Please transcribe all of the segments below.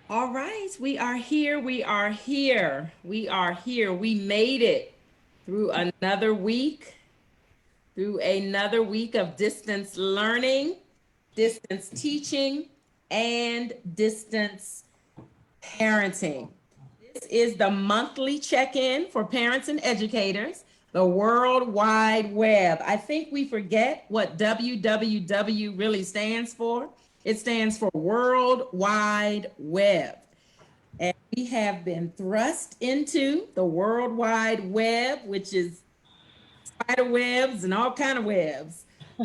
All right, we are here. We are here. We are here. We made it through another week of distance learning, distance teaching, and distance parenting. This is the monthly check-in for parents and educators, the World Wide Web. I think we forget what WWW really stands for. It stands for World Wide Web. And we have been thrust into the World Wide Web, which is spider webs and all kind of webs.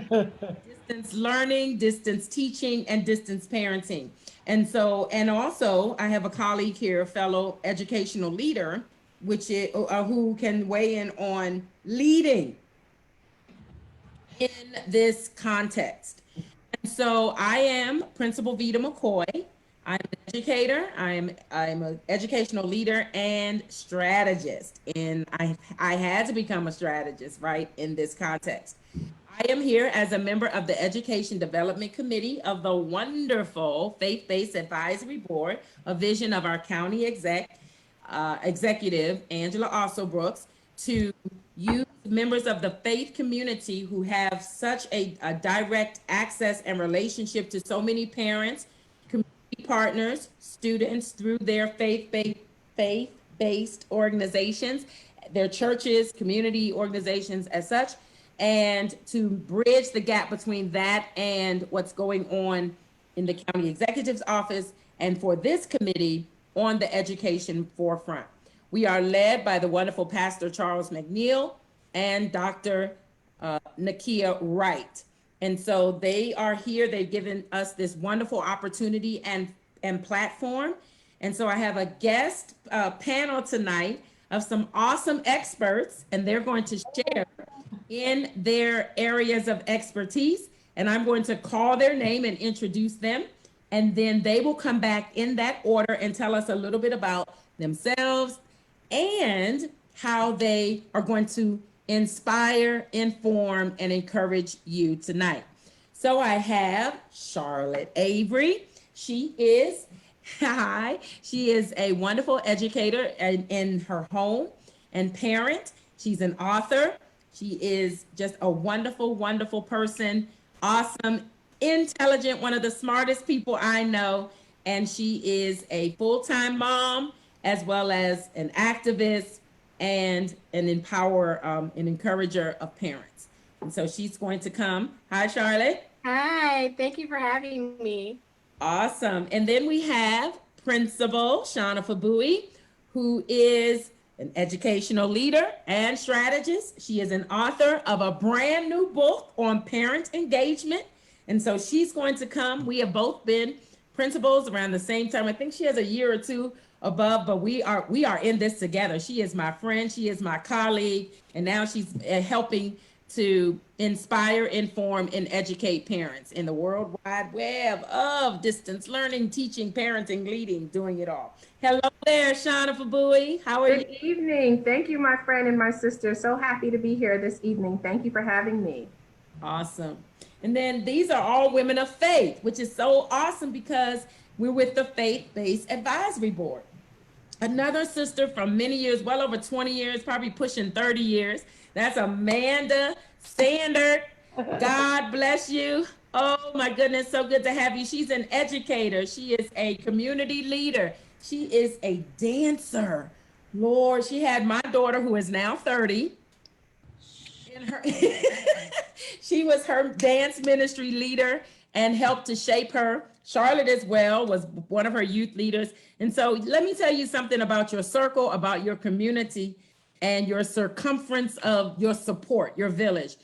Distance learning, distance teaching, and distance parenting. And also, I have a colleague here, a fellow educational leader, which is who can weigh in on leading in this context. And so I am Principal Vita McCoy. I'm an educator. I'm an educational leader and strategist. And I had to become a strategist, right, in this context. I am here as a member of the Education Development Committee of the wonderful Faith-Based Advisory Board, a vision of our county executive, Angela Ossobrooks, to use members of the faith community who have such a direct access and relationship to so many parents, community partners, students through their faith-based organizations, their churches, community organizations as such, and to bridge the gap between that and what's going on in the county executive's office, and for this committee on the education forefront. We are led by the wonderful Pastor Charles McNeil and Dr. Nakia Wright. And so they are here. They've given us this wonderful opportunity and platform. And so I have a guest panel tonight of some awesome experts, and they're going to share in their areas of expertise. And I'm going to call their name and introduce them. And then they will come back in that order and tell us a little bit about themselves and how they are going to inspire, inform, and encourage you tonight. So I have Charlotte Avery. She is, hi, she is a wonderful educator in her home and parent. She's an author. She is just a wonderful, wonderful person, awesome, intelligent, one of the smartest people I know. And she is a full-time mom, as well as an activist and an an encourager of parents. And so she's going to come. Hi, Charlotte. Hi, thank you for having me. Awesome. And then we have Principal Shauna Fabui, who is an educational leader and strategist. She is an author of a brand new book on parent engagement. And so she's going to come. We have both been principals around the same time. I think she has a year or two above, but we are in this together. She is my friend, she is my colleague, and now she's helping to inspire, inform, and educate parents in the world wide web of distance learning, teaching, parenting, leading, doing it all. Hello there, Shauna Fabui. How are you? Good evening. Thank you, my friend and my sister. So happy to be here this evening. Thank you for having me. Awesome. And then these are all women of faith, which is so awesome because we're with the Faith-Based Advisory Board. Another sister from many years, well over 20 years, probably pushing 30 years. That's Amanda Sander. God bless you. Oh my goodness, so good to have you. She's an educator. She is a community leader. She is a dancer. Lord, she had my daughter who is now 30 in her she was her dance ministry leader and helped to shape her. Charlotte as well was one of her youth leaders. And so let me tell you something about your circle, about your community, and your circumference of your support, your village.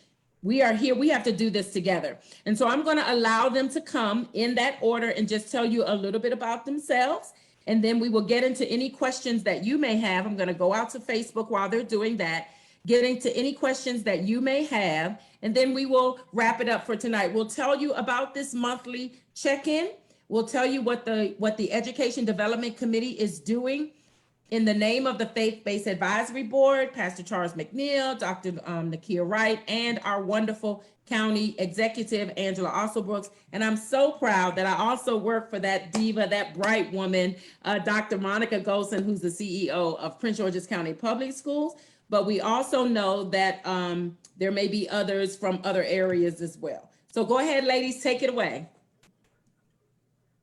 We are here. We have to do this together. And so I'm going to allow them to come in that order and just tell you a little bit about themselves. And then we will get into any questions that you may have. I'm going to go out to Facebook while they're doing that, getting to any questions that you may have, and then we will wrap it up for tonight. We'll tell you about this monthly check-in. We'll tell you what the Education Development Committee is doing in the name of the Faith-Based Advisory Board, Pastor Charles McNeil, Dr. Nakia Wright, and our wonderful County Executive Angela Brooks, and I'm so proud that I also work for that diva, that bright woman, Dr. Monica Golson, who's the CEO of Prince George's County Public Schools. But we also know that there may be others from other areas as well. So go ahead, ladies, take it away.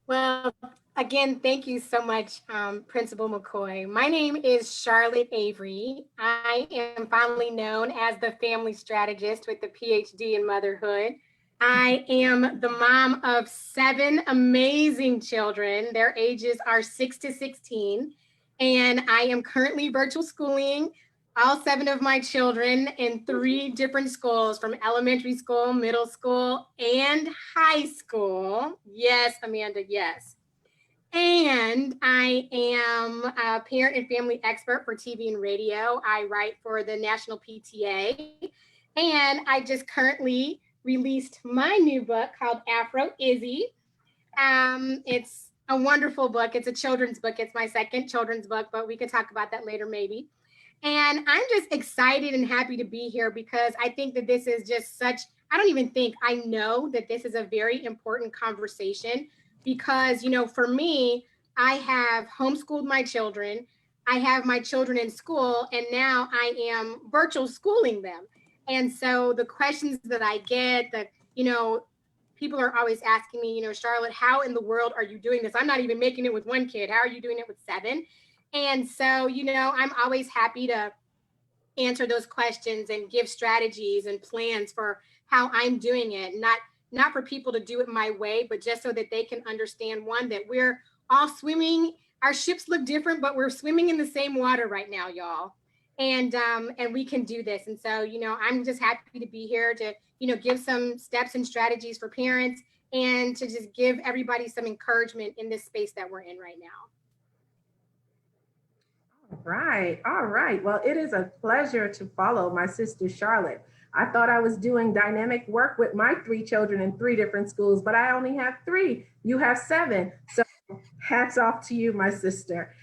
Well, again, thank you so much, Principal McCoy. My name is Charlotte Avery. I am fondly known as the family strategist with the PhD in motherhood. I am the mom of 7 amazing children. Their ages are 6 to 16. And I am currently virtual schooling all 7 of my children in 3 different schools, from elementary school, middle school, and high school. Yes, Amanda, yes. And I am a parent and family expert for TV and radio. I write for the National PTA. And I just currently released my new book called Afro Izzy. It's a wonderful book. It's a children's book. It's my second children's book, but we could talk about that later maybe. And I'm just excited and happy to be here because I think that this is just such, I don't even think, I know that this is a very important conversation because, for me, I have homeschooled my children. I have my children in school, and now I am virtual schooling them. And so the questions that I get, people are always asking me, Charlotte, how in the world are you doing this? I'm not even making it with 1 kid. How are you doing it with 7? And so, I'm always happy to answer those questions and give strategies and plans for how I'm doing it. Not for people to do it my way, but just so that they can understand, one, that we're all swimming. Our ships look different, but we're swimming in the same water right now, y'all. And we can do this. And so, I'm just happy to be here to, give some steps and strategies for parents and to just give everybody some encouragement in this space that we're in right now. Right. All right. Well, it is a pleasure to follow my sister Charlotte. I thought I was doing dynamic work with my 3 children in 3 different schools, but I only have 3. You have 7. So hats off to you, my sister.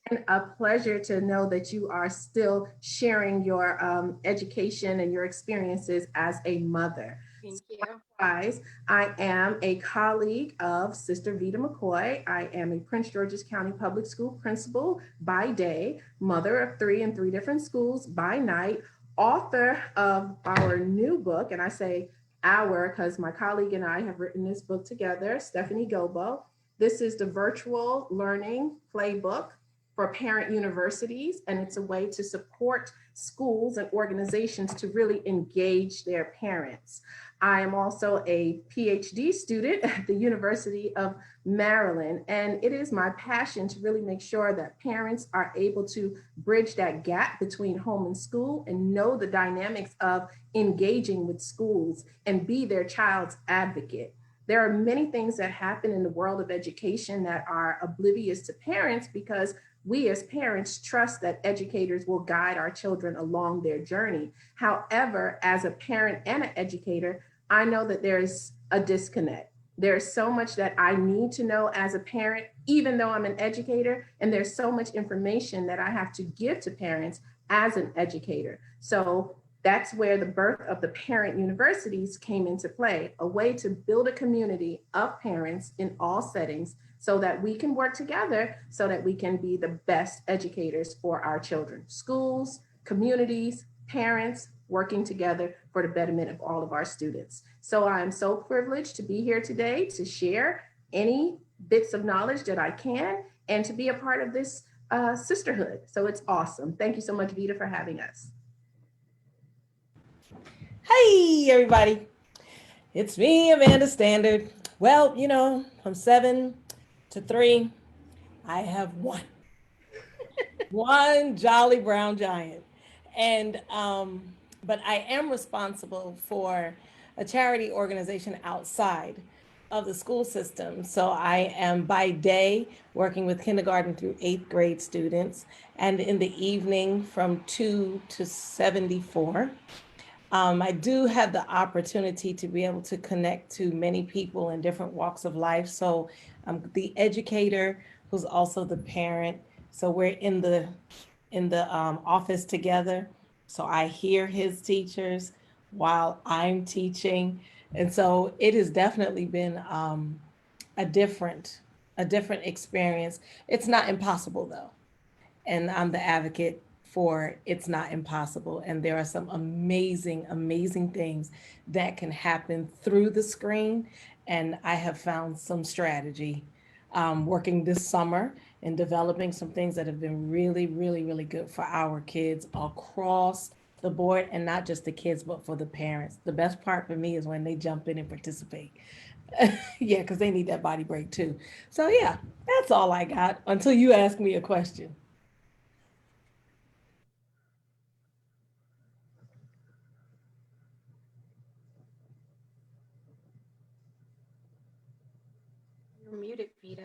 And a pleasure to know that you are still sharing your education and your experiences as a mother. Thank you. Likewise, I am a colleague of Sister Vita McCoy. I am a Prince George's County Public School principal by day, mother of 3 in 3 different schools by night, author of our new book, and I say our because my colleague and I have written this book together, Stephanie Gobo. This is the virtual learning playbook for parent universities, and it's a way to support schools and organizations to really engage their parents. I am also a PhD student at the University of Maryland, and it is my passion to really make sure that parents are able to bridge that gap between home and school and know the dynamics of engaging with schools and be their child's advocate. There are many things that happen in the world of education that are oblivious to parents because we as parents trust that educators will guide our children along their journey. However, as a parent and an educator, I know that there's a disconnect. There's so much that I need to know as a parent, even though I'm an educator, and there's so much information that I have to give to parents as an educator. So that's where the birth of the parent universities came into play, a way to build a community of parents in all settings so that we can work together so that we can be the best educators for our children. Schools, communities, parents, working together for the betterment of all of our students. So I'm so privileged to be here today to share any bits of knowledge that I can and to be a part of this sisterhood. So it's awesome. Thank you so much, Vita, for having us. Hey, everybody. It's me, Amanda Standard. Well, from 7 to 3, I have one jolly brown giant. And, but I am responsible for a charity organization outside of the school system. So I am by day working with kindergarten through 8th grade students, and in the evening from 2 to 74. I do have the opportunity to be able to connect to many people in different walks of life. So I'm the educator who's also the parent. So we're in the office together. So I hear his teachers. while I'm teaching. And so it has definitely been a different, a different experience. It's not impossible though. And I'm the advocate for it's not impossible. And there are some amazing, amazing things that can happen through the screen. And I have found some strategy working this summer and developing some things that have been really, really, really good for our kids across the board, and not just the kids, but for the parents. The best part for me is when they jump in and participate. Yeah, because they need that body break too. So, yeah, that's all I got until you ask me a question. You're muted, Vita.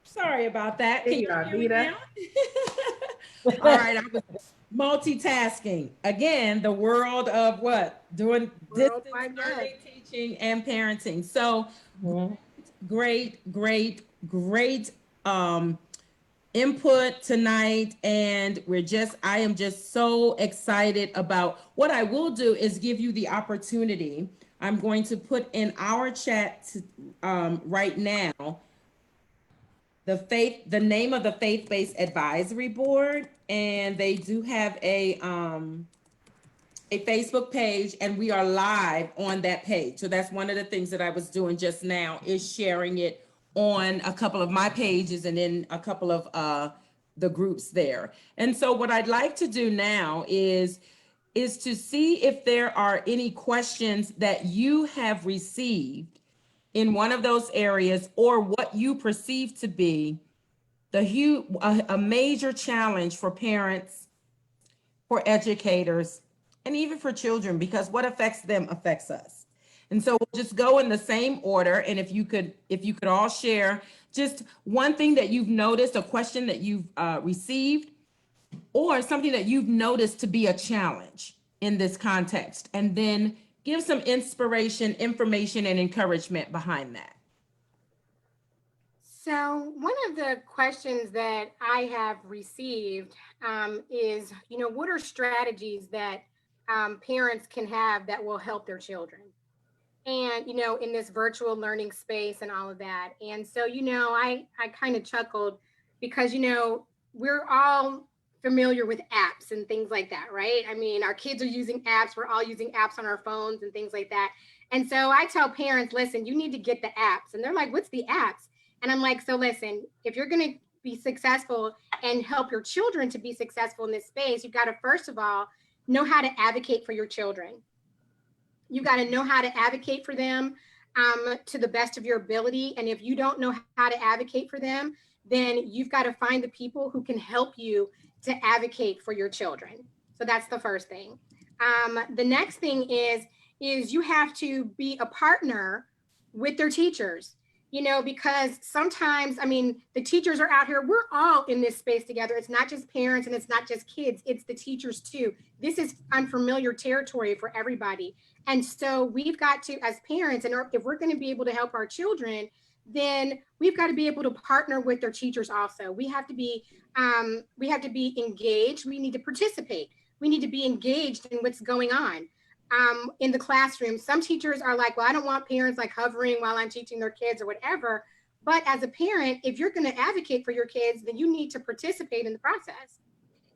Sorry about that. There Can you y'all are, hear me Vita. now? All right, I was multitasking. Again, the world of what? Doing World distance Wide Web. learning, teaching, and parenting. So Mhm. great input tonight. And I am just so excited about what I will do is give you the opportunity. I'm going to put in our chat right now the name of the faith-based advisory board, and they do have a Facebook page, and we are live on that page. So that's one of the things that I was doing just now, is sharing it on a couple of my pages and in a couple of the groups there. And so what I'd like to do now is to see if there are any questions that you have received in one of those areas, or what you perceive to be a major challenge for parents, for educators, and even for children, because what affects them affects us. And so we'll just go in the same order. And if you could all share just one thing that you've noticed, a question that you've received, or something that you've noticed to be a challenge in this context, and then give some inspiration, information, and encouragement behind that. So one of the questions that I have received is, what are strategies that parents can have that will help their children? And, in this virtual learning space and all of that. And so, I kind of chuckled because, we're all familiar with apps and things like that, right? I mean, our kids are using apps, we're all using apps on our phones and things like that. And so I tell parents, listen, you need to get the apps. And they're like, what's the apps? And I'm like, so listen, if you're going to be successful and help your children to be successful in this space, you've got to, first of all, know how to advocate for your children. You got to know how to advocate for them to the best of your ability. And if you don't know how to advocate for them, then you've got to find the people who can help you to advocate for your children. So that's the first thing. The next thing is you have to be a partner with their teachers, because sometimes, I mean, the teachers are out here, we're all in this space together. It's not just parents and it's not just kids, it's the teachers too. This is unfamiliar territory for everybody. And so we've got to, as parents, and if we're going to be able to help our children, then we've got to be able to partner with their teachers also. We have to be engaged. We need to participate. We need to be engaged in what's going on in the classroom. Some teachers are like, well, I don't want parents like hovering while I'm teaching their kids or whatever. But as a parent, if you're going to advocate for your kids, then you need to participate in the process.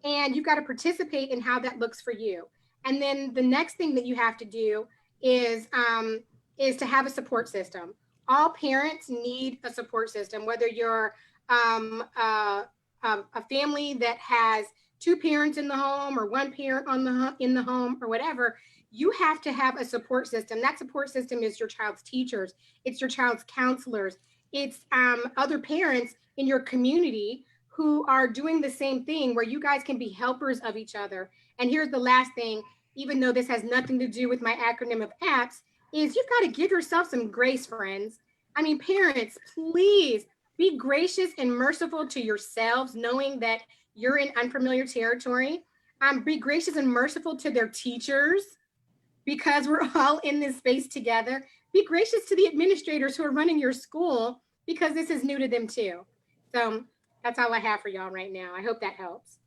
And you've got to participate in how that looks for you. And then the next thing that you have to do is to have a support system. All parents need a support system, whether you're a family that has two parents in the home or one parent in the home or whatever. You have to have a support system. That support system is your child's teachers, it's your child's counselors, it's other parents in your community who are doing the same thing, where you guys can be helpers of each other. And here's the last thing, even though this has nothing to do with my acronym of apps, is you've got to give yourself some grace, friends. I mean, parents, please be gracious and merciful to yourselves, knowing that you're in unfamiliar territory. Be gracious and merciful to their teachers, because we're all in this space together. be gracious to the administrators who are running your school, because this is new to them too. So that's all I have for y'all right now. I hope that helps.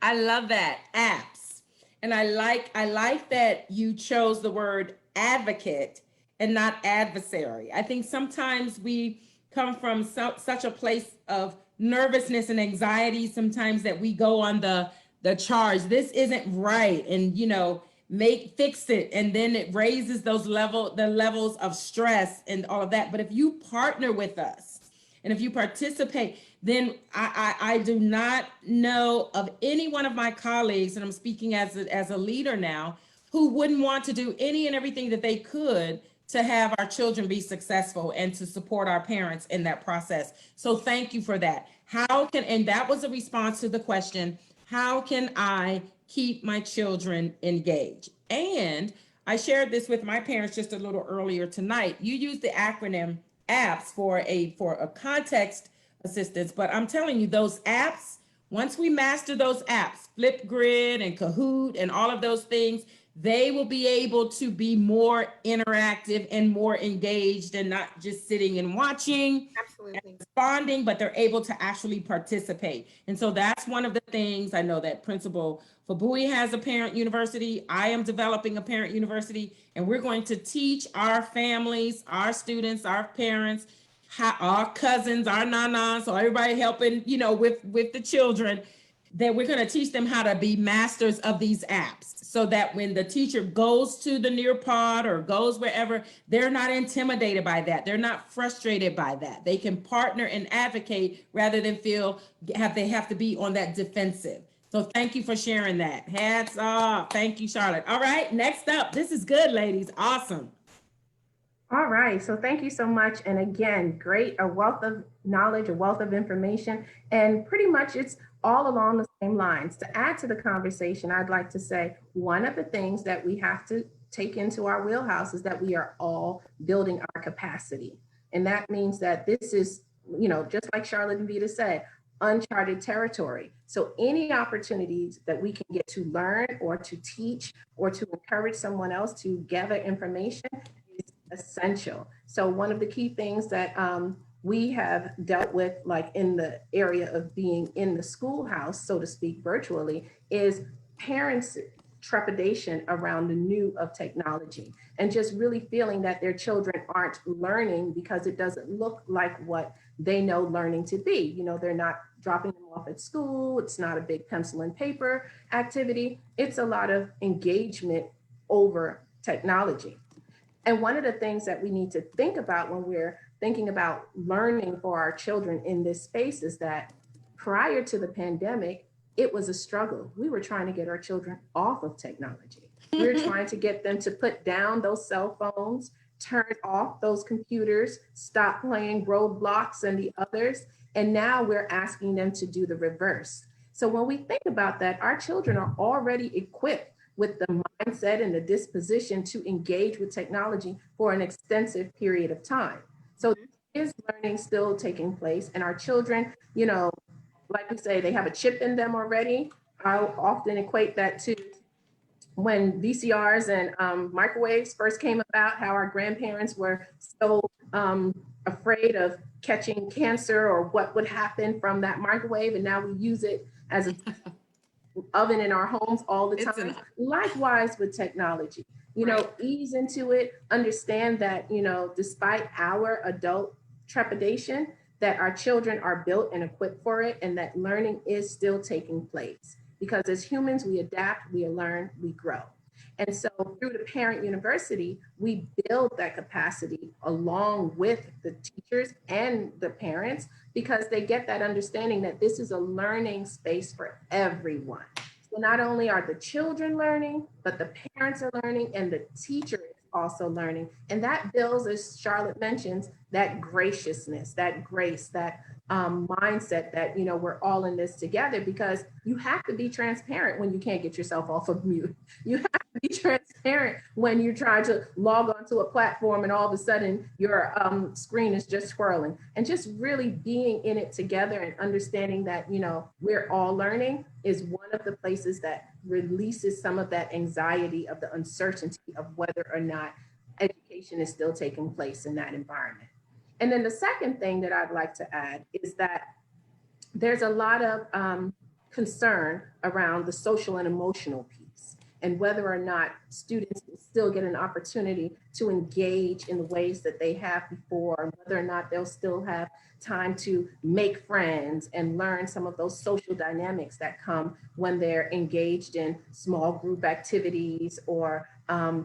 I love that, apps. And I like that you chose the word advocate and not adversary. I think sometimes we come from such a place of nervousness and anxiety sometimes that we go on the charge. This isn't right, and make fix it, and then it raises the levels of stress and all of that. But if you partner with us and if you participate, then I do not know of any one of my colleagues, and I'm speaking as a leader now, who wouldn't want to do any and everything that they could to have our children be successful and to support our parents in that process. So thank you for that. And that was a response to the question, how can I keep my children engaged? And I shared this with my parents just a little earlier tonight. You use the acronym apps for a context assistance, but I'm telling you, those apps, once we master those apps, Flipgrid and Kahoot and all of those things, they will be able to be more interactive and more engaged and not just sitting and watching, Absolutely. responding, but they're able to actually participate. And so that's one of the things. I know that Principal Fabui has a parent university. I am developing a parent university, and we're going to teach our families, our students, our parents, our cousins, our nanas, so everybody helping, with the children, that we're going to teach them how to be masters of these apps, so that when the teacher goes to the Nearpod or goes wherever, they're not intimidated by that. They're not frustrated by that. They can partner and advocate rather than they have to be on that defensive. So thank you for sharing that. Hats off. Thank you, Charlotte. All right, next up. This is good, ladies. Awesome. All right, so thank you so much. And again, great, a wealth of knowledge, a wealth of information, and pretty much it's all along the same lines. To add to the conversation, I'd like to say one of the things that we have to take into our wheelhouse is that we are all building our capacity. And that means that this is, just like Charlotte and Vita said, uncharted territory. So any opportunities that we can get to learn or to teach or to encourage someone else to gather information is essential. So one of the key things that we have dealt with, like in the area of being in the schoolhouse, so to speak, virtually, is parents' trepidation around the new of technology and just really feeling that their children aren't learning because it doesn't look like what they know learning to be. They're not dropping them off at school. It's not a big pencil and paper activity. It's a lot of engagement over technology. And one of the things that we need to think about when we're thinking about learning for our children in this space is that prior to the pandemic, it was a struggle. We were trying to get our children off of technology. We were trying to get them to put down those cell phones, turn off those computers, stop playing Roblox and the others. And now we're asking them to do the reverse. So when we think about that, our children are already equipped with the mindset and the disposition to engage with technology for an extensive period of time. So is learning still taking place, and our children, like we say, they have a chip in them already. I often equate that to when VCRs and microwaves first came about, how our grandparents were so afraid of catching cancer or what would happen from that microwave, and now we use it as an oven in our homes all the time. Likewise with technology, ease into it, understand that, despite our adult trepidation, that our children are built and equipped for it, and that learning is still taking place. Because as humans, we adapt, we learn, we grow. And so through the parent university, we build that capacity along with the teachers and the parents, because they get that understanding that this is a learning space for everyone. So not only are the children learning, but the parents are learning and the teacher is also learning. And that builds, as Charlotte mentions, that graciousness, that grace, that mindset that, we're all in this together, because you have to be transparent when you can't get yourself off of mute. You have to be transparent when you're trying to log onto a platform and all of a sudden your screen is just swirling, and just really being in it together and understanding that, we're all learning is one of the places that releases some of that anxiety of the uncertainty of whether or not education communication is still taking place in that environment. And then the second thing that I'd like to add is that there's a lot of concern around the social and emotional piece and whether or not students will still get an opportunity to engage in the ways that they have before, and whether or not they'll still have time to make friends and learn some of those social dynamics that come when they're engaged in small group activities or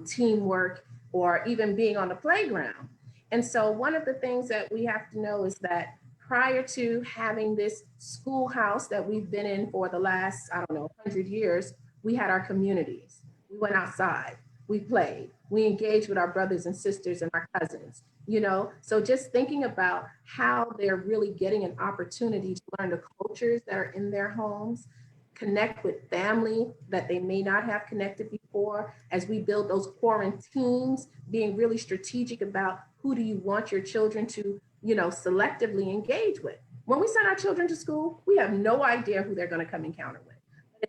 teamwork or even being on the playground. And so one of the things that we have to know is that prior to having this schoolhouse that we've been in for the last, I don't know, 100 years, we had our communities. We went outside, we played, we engaged with our brothers and sisters and our cousins, you know? So just thinking about how they're really getting an opportunity to learn the cultures that are in their homes, connect with family that they may not have connected before, as we build those quarantines, being really strategic about who do you want your children to, you know, selectively engage with. When we send our children to school, we have no idea who they're going to come encounter with.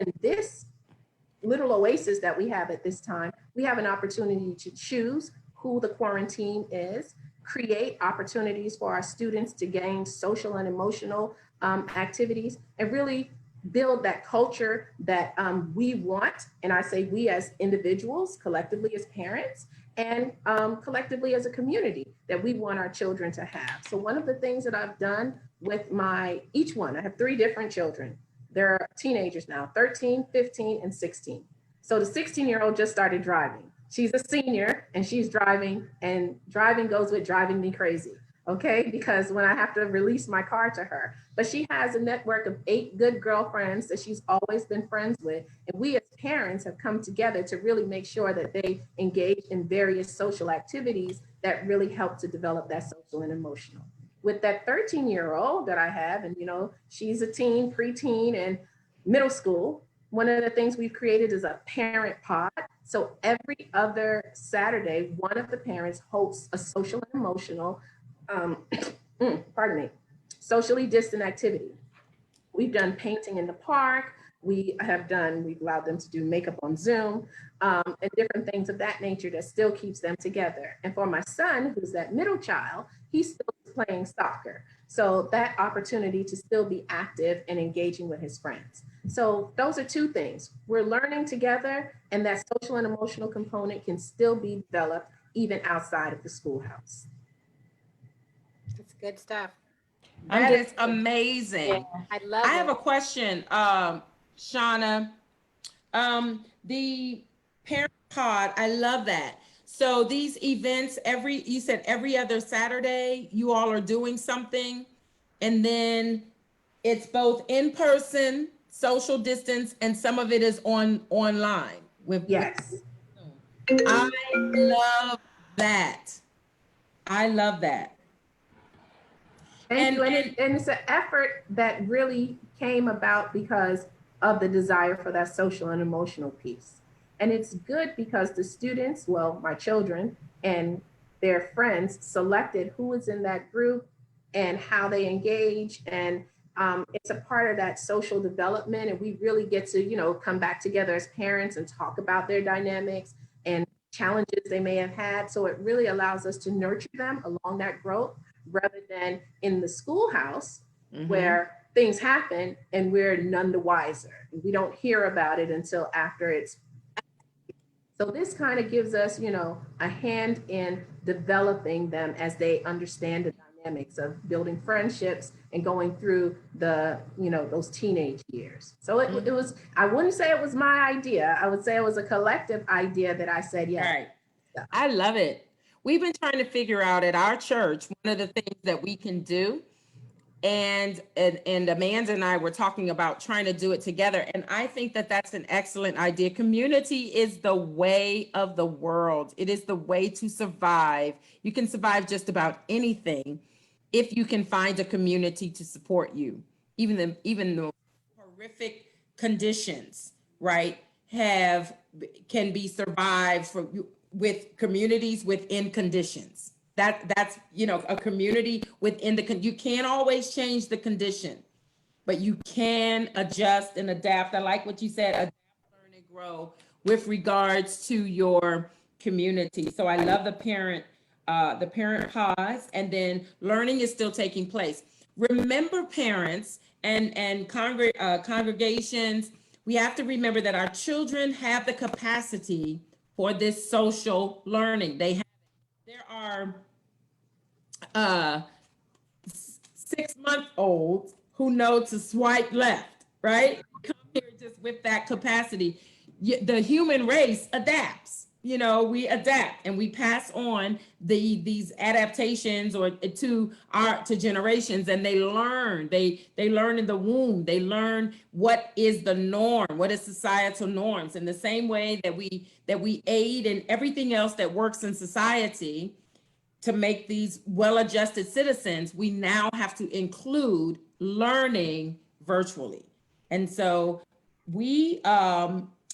In this little oasis that we have at this time, we have an opportunity to choose who the quarantine is, create opportunities for our students to gain social and emotional activities, and really build that culture that we want. And I say we as individuals, collectively as parents, and collectively as a community that we want our children to have. So one of the things that I've done with each one, I have 3 different children. They're teenagers now, 13, 15, and 16. So the 16-year-old just started driving. She's a senior and she's driving, and driving goes with driving me crazy. Okay, because when I have to release my car to her, but she has a network of 8 good girlfriends that she's always been friends with. And we as parents have come together to really make sure that they engage in various social activities that really help to develop that social and emotional. With that 13-year-old that I have, and you know, she's a teen, preteen, and middle school, one of the things we've created is a parent pod. So every other Saturday, one of the parents hosts a social and emotional pardon me, socially distant activity. We've done painting in the park. We've allowed them to do makeup on Zoom, and different things of that nature that still keeps them together. And for my son, who's that middle child, he's still playing soccer. So that opportunity to still be active and engaging with his friends. So those are 2 things. We're learning together, and that social and emotional component can still be developed even outside of the schoolhouse. That's good stuff. That is amazing. Yeah, I love it. I have a question, Shauna. The parent pod, I love that. So these events, you said every other Saturday, you all are doing something, and then it's both in person, social distance, and some of it is online. Yes. I love that. I love that. Thank you. And it's an effort that really came about because of the desire for that social and emotional piece. And it's good because the students, well, my children and their friends selected who was in that group and how they engage. And it's a part of that social development. And we really get to, you know, come back together as parents and talk about their dynamics and challenges they may have had. So it really allows us to nurture them along that growth, rather than in the schoolhouse where things happen and we're none the wiser. We don't hear about it until after it's. So this kind of gives us, you know, a hand in developing them as they understand the dynamics of building friendships and going through the, you know, those teenage years. So it was, I wouldn't say it was my idea. I would say it was a collective idea that I said, yes. Right. I love it. We've been trying to figure out at our church, one of the things that we can do, and Amanda and I were talking about trying to do it together. And I think that that's an excellent idea. Community is the way of the world. It is the way to survive. You can survive just about anything if you can find a community to support you. Even the horrific conditions, right, can be survived with communities within conditions. That's, you know, a community within you can't always change the condition, but you can adjust and adapt. I like what you said, adapt, learn, and grow with regards to your community. So I love the parent the parent pause, and then learning is still taking place. Remember, parents and congregations, we have to remember that our children have the capacity for this social learning. There are uh, 6-month-olds who know to swipe left, right? Come here just with that capacity. The human race adapts. We adapt and we pass on these adaptations or to generations, and they learn. They learn in the womb. They learn what is the norm, what is societal norms. In the same way that we aid in everything else that works in society to make these well-adjusted citizens, we now have to include learning virtually. And so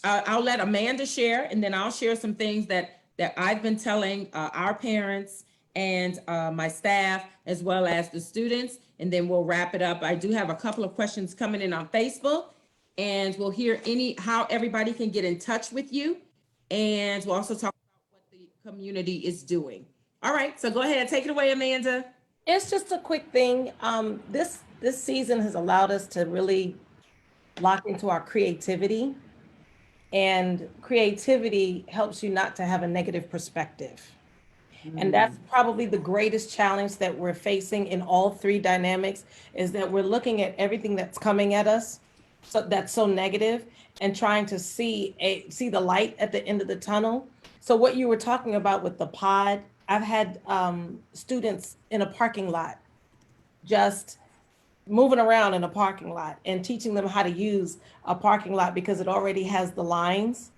I'll let Amanda share, and then I'll share some things that I've been telling our parents and my staff, as well as the students, and then we'll wrap it up. I do have a couple of questions coming in on Facebook, and we'll hear how everybody can get in touch with you, and we'll also talk about what the community is doing. All right, so go ahead, take it away, Amanda. It's just a quick thing. This season has allowed us to really lock into our creativity, and creativity helps you not to have a negative perspective. And that's probably the greatest challenge that we're facing in all three dynamics, is that we're looking at everything that's coming at us, so that's so negative, and trying to see the light at the end of the tunnel. So what you were talking about with the pod, I've had students in a parking lot just moving around in a parking lot and teaching them how to use a parking lot because it already has the lines,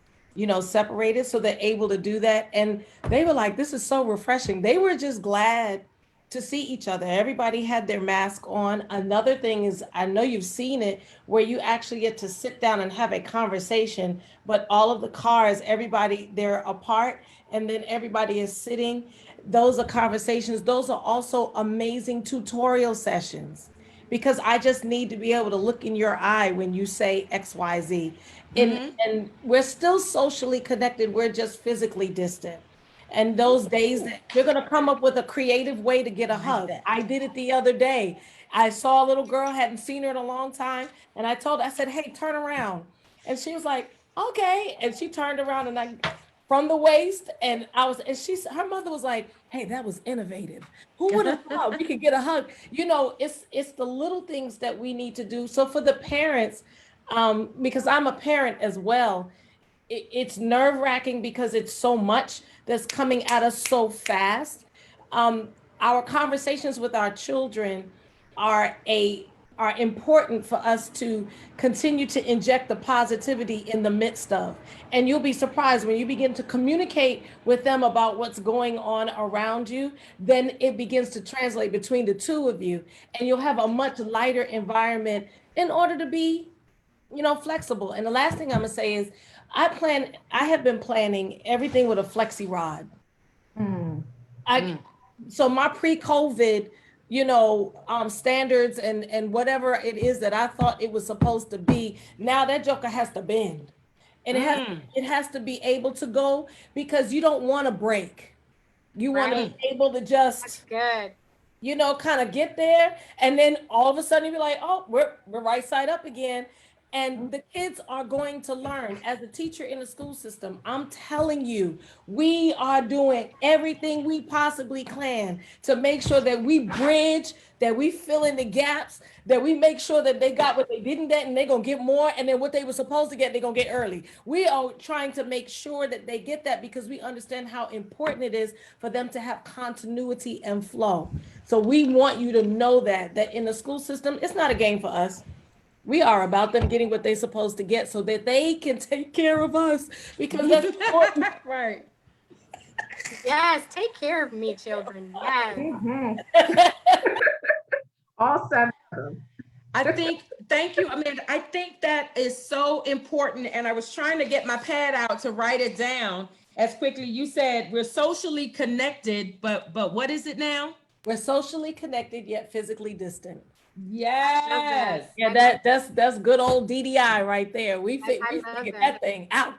separated. So they're able to do that. And they were like, this is so refreshing. They were just glad to see each other. Everybody had their mask on. Another thing is, I know you've seen it, where you actually get to sit down and have a conversation, but all of the cars, everybody, they're apart, and then everybody is sitting. Those are conversations. Those are also amazing tutorial sessions, because I just need to be able to look in your eye when you say XYZ. And we're still socially connected. We're just physically distant. And those days that you're going to come up with a creative way to get a hug. I did it the other day. I saw a little girl, hadn't seen her in a long time. And I said, hey, turn around. And she was like, okay. And she turned around, and from the waist. And her mother was like, hey, that was innovative. Who would have thought we could get a hug? It's the little things that we need to do. So for the parents, because I'm a parent as well, it's nerve-wracking because it's so much that's coming at us so fast. Our conversations with our children are important for us to continue to inject the positivity in the midst of. And you'll be surprised when you begin to communicate with them about what's going on around you, then it begins to translate between the two of you, and you'll have a much lighter environment in order to be, flexible. And the last thing I'm gonna say is, I have been planning everything with a flexi rod. So my pre-COVID, standards and whatever it is that I thought it was supposed to be, now that joker has to bend. And it has to be able to go, because you don't want to break. You want to be able to just, Good. kind of get there. And then all of a sudden you'll be like, oh, we're right side up again. And the kids are going to learn. As a teacher in the school system, I'm telling you, we are doing everything we possibly can to make sure that we bridge, that we fill in the gaps, that we make sure that they got what they didn't get and they're going to get more. And then what they were supposed to get, they're going to get early. We are trying to make sure that they get that, because we understand how important it is for them to have continuity and flow. So we want you to know that in the school system, it's not a game for us. We are about them getting what they're supposed to get so that they can take care of us, because that's important. Right. Yes, take care of me, children. Yes. All 7 of them. Thank you, Amanda. I think that is so important. And I was trying to get my pad out to write it down as quickly. You said we're socially connected, but what is it now? We're socially connected yet physically distant. Yes. Yeah, that's good old DDI right there. We figured that thing out.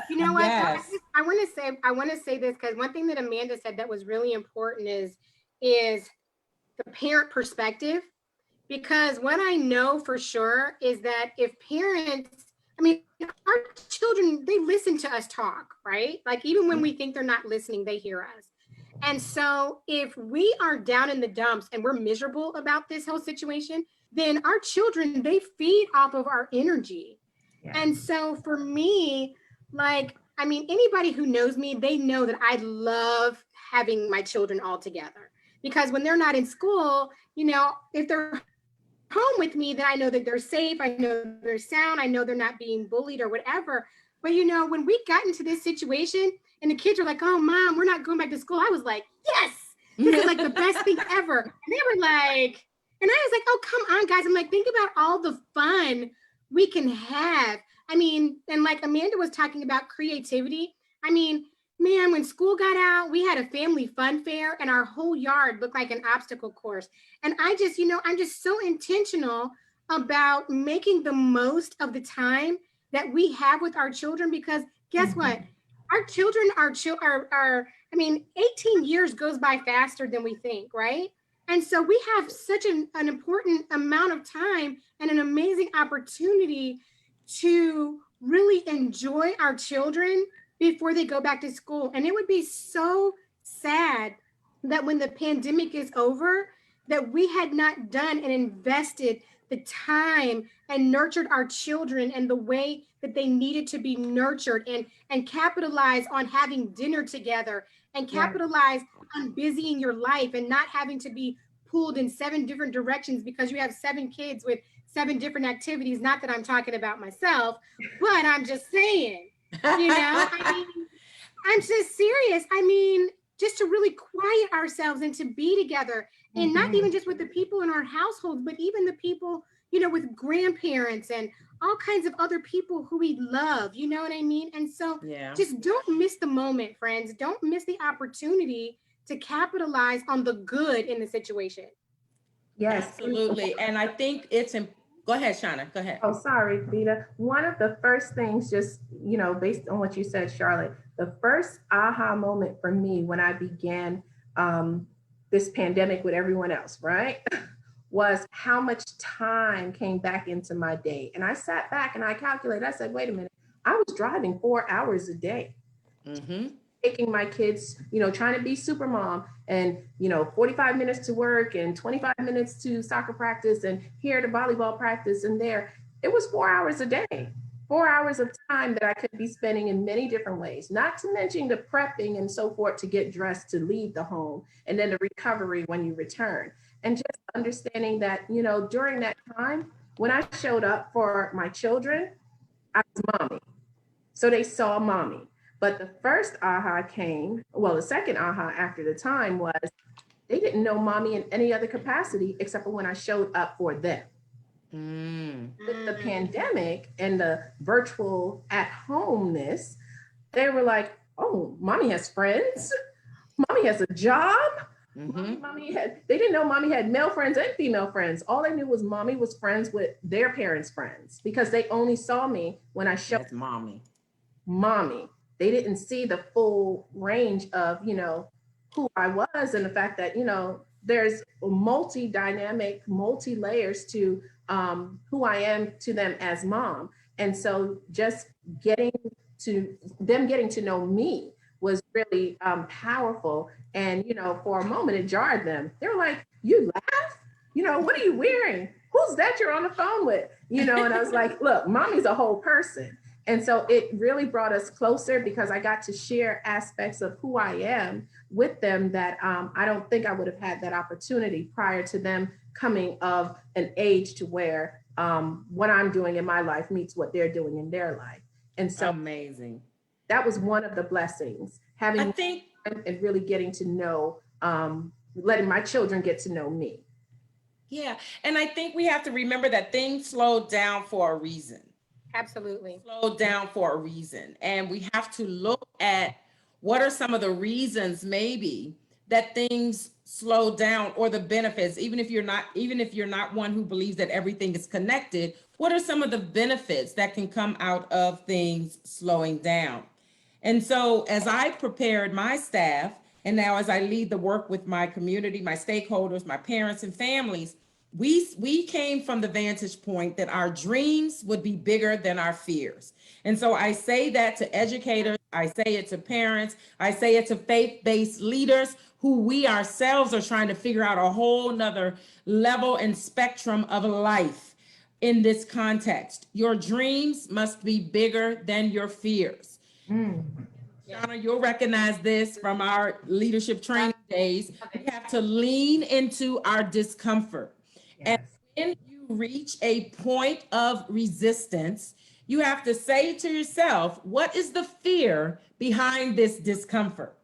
You know what? Yes. I want to say this because one thing that Amanda said that was really important is the parent perspective. Because what I know for sure is that if parents, I mean, our children, they listen to us talk, right? Like even when we think they're not listening, they hear us. And so if we are down in the dumps and we're miserable about this whole situation, then our children, they feed off of our energy. Yeah. And so for me, like, I mean, anybody who knows me, they know that I love having my children all together because when they're not in school, you know, if they're home with me, then I know that they're safe. I know they're sound. I know they're not being bullied or whatever. But, you know, when we got into this situation and the kids were like, oh, mom, we're not going back to school. I was like, yes, this is like the best thing ever. And they were like, and I was like, oh, come on, guys. I'm like, think about all the fun we can have. I mean, and like Amanda was talking about creativity. I mean, man, when school got out, we had a family fun fair and our whole yard looked like an obstacle course. And I just, you know, I'm just so intentional about making the most of the time that we have with our children because guess what? Our children are I mean, 18 years goes by faster than we think, right? And so we have such an important amount of time and an amazing opportunity to really enjoy our children before they go back to school. And it would be so sad that when the pandemic is over, that we had not done and invested the time and nurtured our children and the way that they needed to be nurtured and capitalize on having dinner together and capitalize on busying your life and not having to be pulled in 7 different directions because you have 7 kids with 7 different activities. Not that I'm talking about myself, but I'm just saying, you know, I mean, I'm just serious. I mean, just to really quiet ourselves and to be together and not even just with the people in our households, but even the people, you know, with grandparents and all kinds of other people who we love, you know what I mean? And so just don't miss the moment, friends. Don't miss the opportunity to capitalize on the good in the situation. Yes. Absolutely. And I think go ahead, Shauna, go ahead. Oh, sorry, Vita. One of the first things, just, you know, based on what you said, Charlotte, the first aha moment for me when I began this pandemic with everyone else, right, was how much time came back into my day. And I sat back and I calculated, I said, wait a minute, I was driving 4 hours a day. Taking my kids, you know, trying to be super mom and, you know, 45 minutes to work and 25 minutes to soccer practice and here to volleyball practice and there. It was 4 hours a day, 4 hours of time that I could be spending in many different ways, not to mention the prepping and so forth to get dressed to leave the home and then the recovery when you return. And just understanding that, you know, during that time, when I showed up for my children, I was mommy. So they saw mommy. But the first aha came, well, the second aha after the time was they didn't know mommy in any other capacity except for when I showed up for them. With the pandemic and the virtual at-homeness, they were like, oh, mommy has friends. Mommy has a job. They didn't know mommy had male friends and female friends. All they knew was mommy was friends with their parents' friends because they only saw me when I showed mommy. They didn't see the full range of, you know, who I was and the fact that, you know, there's multi-dynamic, multi-layers to who I am to them as mom. And so just getting to know me was really powerful. And, you know, for a moment it jarred them. They were like, you laugh? You know, what are you wearing? Who's that you're on the phone with? You know, and I was like, look, mommy's a whole person. And so it really brought us closer because I got to share aspects of who I am with them that I don't think I would have had that opportunity prior to them coming of an age to where what I'm doing in my life meets what they're doing in their life. And so amazing. That was one of the blessings, having and really getting to know, letting my children get to know me. Yeah. And I think we have to remember that things slowed down for a reason. Absolutely. Slowed down for a reason. And we have to look at what are some of the reasons maybe that things slow down or the benefits, even if you're not one who believes that everything is connected, what are some of the benefits that can come out of things slowing down? And so as I prepared my staff, and now as I lead the work with my community, my stakeholders, my parents and families, we came from the vantage point that our dreams would be bigger than our fears. And so I say that to educators, I say it to parents, I say it to faith-based leaders who we ourselves are trying to figure out a whole nother level and spectrum of life in this context. Your dreams must be bigger than your fears. Shauna, you'll recognize this from our leadership training days. We have to lean into our discomfort. And Yes. when you reach a point of resistance, you have to say to yourself, what is the fear behind this discomfort?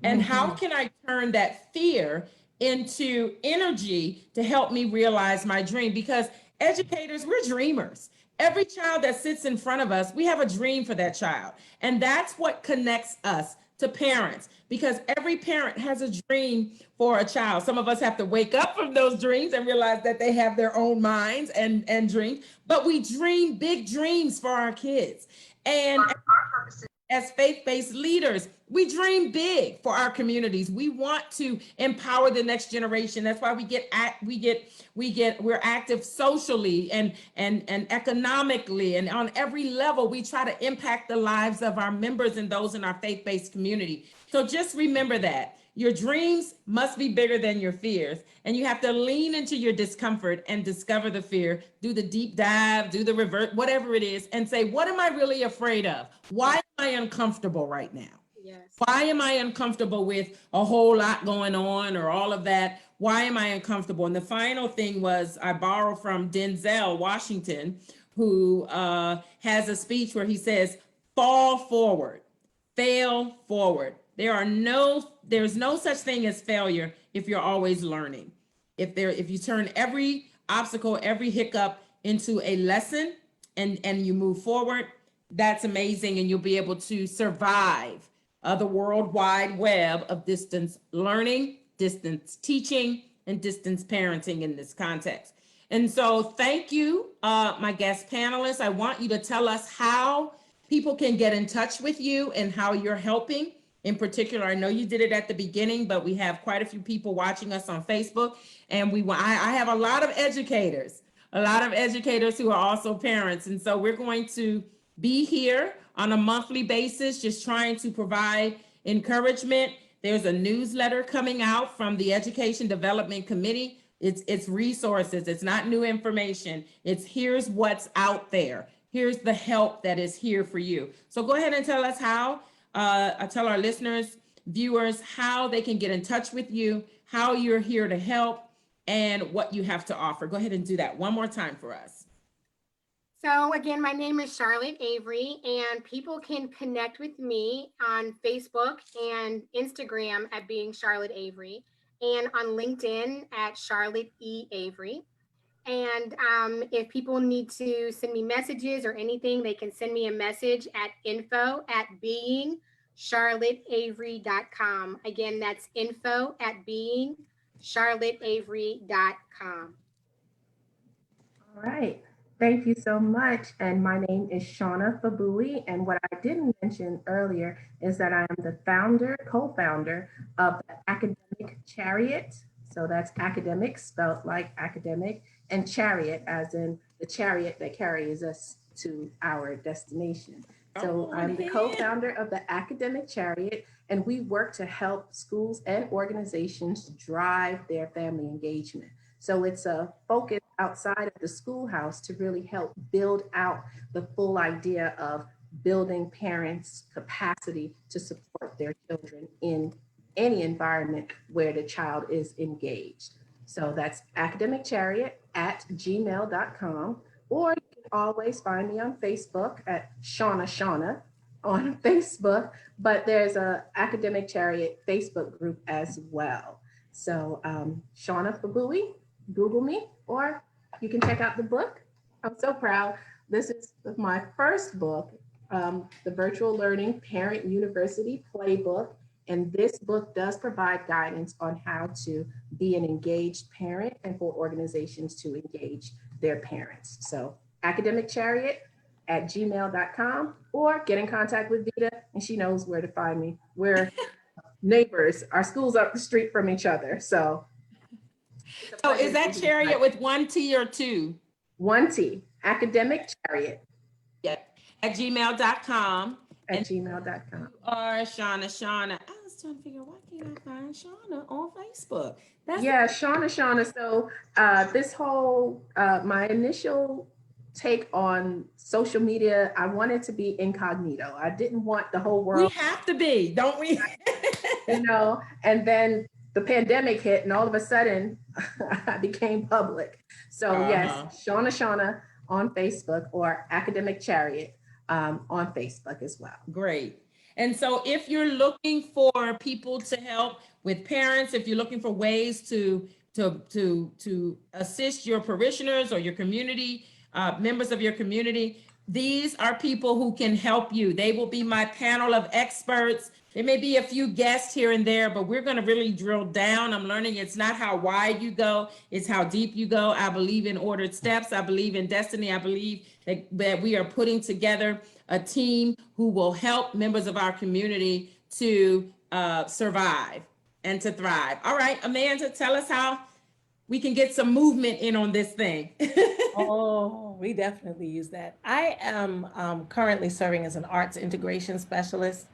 And how can I turn that fear into energy to help me realize my dream? Because educators, we're dreamers. Every child that sits in front of us, we have a dream for that child. And that's what connects us to parents, because every parent has a dream for a child. Some of us have to wake up from those dreams and realize that they have their own minds and dreams, but we dream big dreams for our kids. And as faith-based leaders, we dream big for our communities. We want to empower the next generation. That's why we're active socially and economically, and on every level we try to impact the lives of our members and those in our faith-based community. So just remember that your dreams must be bigger than your fears, and you have to lean into your discomfort and discover the fear, do the deep dive, do the revert, whatever it is, and say, what am I really afraid of? Why am I uncomfortable right now? Yes. Why am I uncomfortable with a whole lot going on or all of that? Why am I uncomfortable? And the final thing was, I borrow from Denzel Washington, who has a speech where he says, fall forward, fail forward. There's no such thing as failure if you're always learning. If you turn every obstacle, every hiccup into a lesson and you move forward, that's amazing, and you'll be able to survive the world wide web of distance learning, distance teaching, and distance parenting in this context. And so thank you, my guest panelists. I want you to tell us how people can get in touch with you and how you're helping. In particular, I know you did it at the beginning, but we have quite a few people watching us on Facebook, and I have a lot of educators who are also parents. And so we're going to be here on a monthly basis, just trying to provide encouragement. There's a newsletter coming out from the Education Development Committee. It's resources. It's not new information. It's here's what's out there. Here's the help that is here for you. So go ahead and tell us how, tell our listeners, viewers, how they can get in touch with you, how you're here to help, and what you have to offer. Go ahead and do that one more time for us. So again, my name is Charlotte Avery, and people can connect with me on Facebook and Instagram at being Charlotte Avery, and on LinkedIn at Charlotte E. Avery. And if people need to send me messages or anything, they can send me a message at info@beingcharlotteavery.com. Again, that's info@beingcharlotteavery.com. All right. Thank you so much. And my name is Shauna Fabui. And what I didn't mention earlier is that I am the co-founder of the Academic Chariot. So that's academic spelled like academic, and chariot as in the chariot that carries us to our destination. So I'm the co-founder of the Academic Chariot, and we work to help schools and organizations drive their family engagement. So it's a focus outside of the schoolhouse to really help build out the full idea of building parents' capacity to support their children in any environment where the child is engaged. So that's academicchariot@gmail.com, or you can always find me on Facebook at Shauna on Facebook, but there's a Academic Chariot Facebook group as well. So Shauna Fabui, Google me, or you can check out the book. I'm so proud. This is my first book, the Virtual Learning Parent University Playbook. And this book does provide guidance on how to be an engaged parent and for organizations to engage their parents. So Academic Chariot, vita@gmail.com, or get in contact with Vita and she knows where to find me. We're neighbors, our schools up the street from each other. So it's a So pleasure is to that be Chariot here. with one T or two? One T, Academic Chariot Yeah, at gmail.com. at And gmail.com. you are Shauna. I was trying to figure out, why can't I find Shauna on Facebook? That's Yeah, Shauna. So this whole my initial take on social media, I wanted to be incognito. I didn't want the whole we world, have to be, don't we? and then the pandemic hit and all of a sudden I became public. So yes, Uh-huh. Shauna on Facebook, or Academic Chariot on Facebook as well. Great. And so if you're looking for people to help with parents, if you're looking for ways to assist your parishioners or your community, members of your community, these are people who can help you. They will be my panel of experts. There may be a few guests here and there, but we're going to really drill down. I'm learning it's not how wide you go, it's how deep you go. I believe in ordered steps. I believe in destiny. I believe that we are putting together a team who will help members of our community to survive and to thrive. All right, Amanda, tell us how we can get some movement in on this thing. Oh, we definitely use that. I am currently serving as an arts integration specialist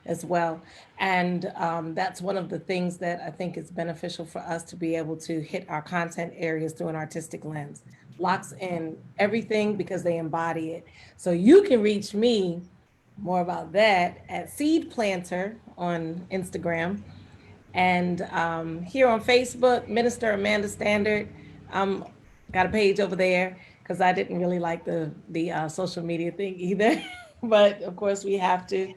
as well. And that's one of the things that I think is beneficial for us to be able to hit our content areas through an artistic lens. Locks in everything because they embody it. So you can reach me more about that at Seed Planter on Instagram. And here on Facebook, Minister Amanda Standard, got a page over there because I didn't really like the social media thing either. But of course, we have to.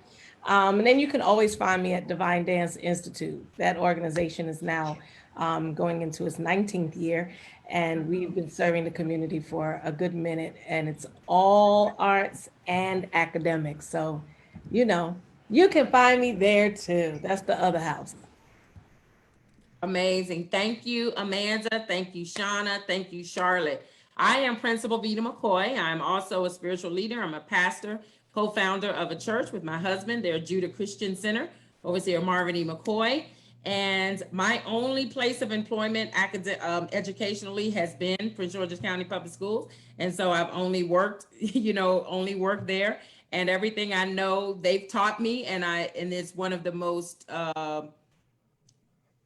And then you can always find me at Divine Dance Institute. That organization is now going into its 19th year, and we've been serving the community for a good minute. And it's all arts and academics. So, you know, you can find me there too. That's the other house. Amazing. Thank you, Amanda. Thank you, Shauna. Thank you, Charlotte. I am Principal Vita McCoy. I'm also a spiritual leader. I'm a pastor, co-founder of a church with my husband. They're Judah Christian Center, overseer Marvin E. McCoy. And my only place of employment educationally has been Prince George's County Public Schools. And so I've only worked, only worked there. And everything I know they've taught me, and it's one of the most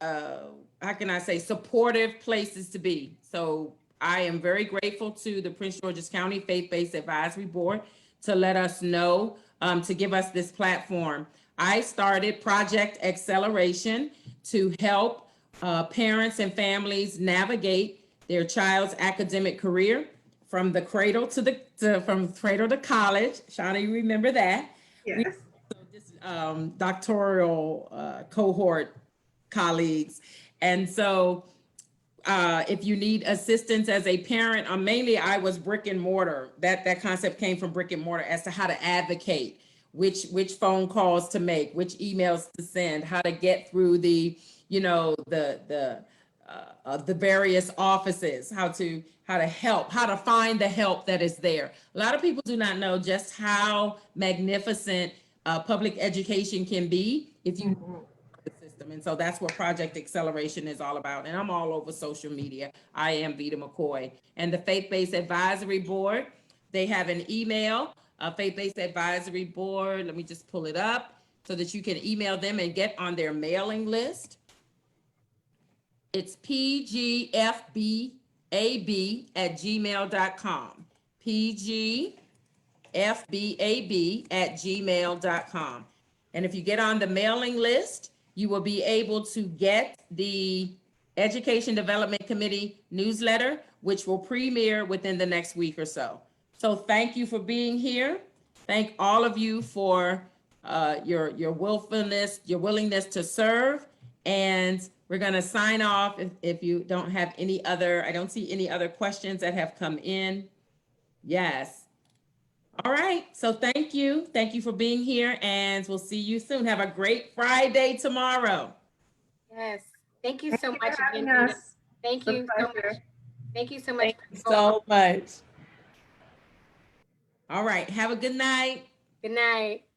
how can I say, supportive places to be. So I am very grateful to the Prince George's County Faith-Based Advisory Board to let us know, to give us this platform. I started Project Acceleration to help parents and families navigate their child's academic career from the cradle from cradle to college. Shauna, you remember that? Yes. This doctoral cohort colleagues. And so if you need assistance as a parent, mainly I was brick and mortar. That concept came from brick and mortar as to how to advocate, which phone calls to make, which emails to send, how to get through the various offices, how to help, how to find the help that is there. A lot of people do not know just how magnificent public education can be if you the system. And so that's what Project Acceleration is all about. And I'm all over social media. I am Vita McCoy. And the Faith-Based Advisory Board, they have an email, a Faith-Based Advisory Board. Let me just pull it up so that you can email them and get on their mailing list. It's pgfbab@gmail.com. pgfbab@gmail.com. And if you get on the mailing list, you will be able to get the Education Development Committee newsletter, which will premiere within the next week or so. So thank you for being here. Thank all of you for your willfulness, your willingness to serve. And we're going to sign off if you don't have any other, I don't see any other questions that have come in. Yes. All right. So thank you. Thank you for being here, and we'll see you soon. Have a great Friday tomorrow. Yes. Thank you so Thank you much for having again, Vita. us. Thank It's a you so much. pleasure. Thank you so much. Thank you so much. All right. Have a good night. Good night.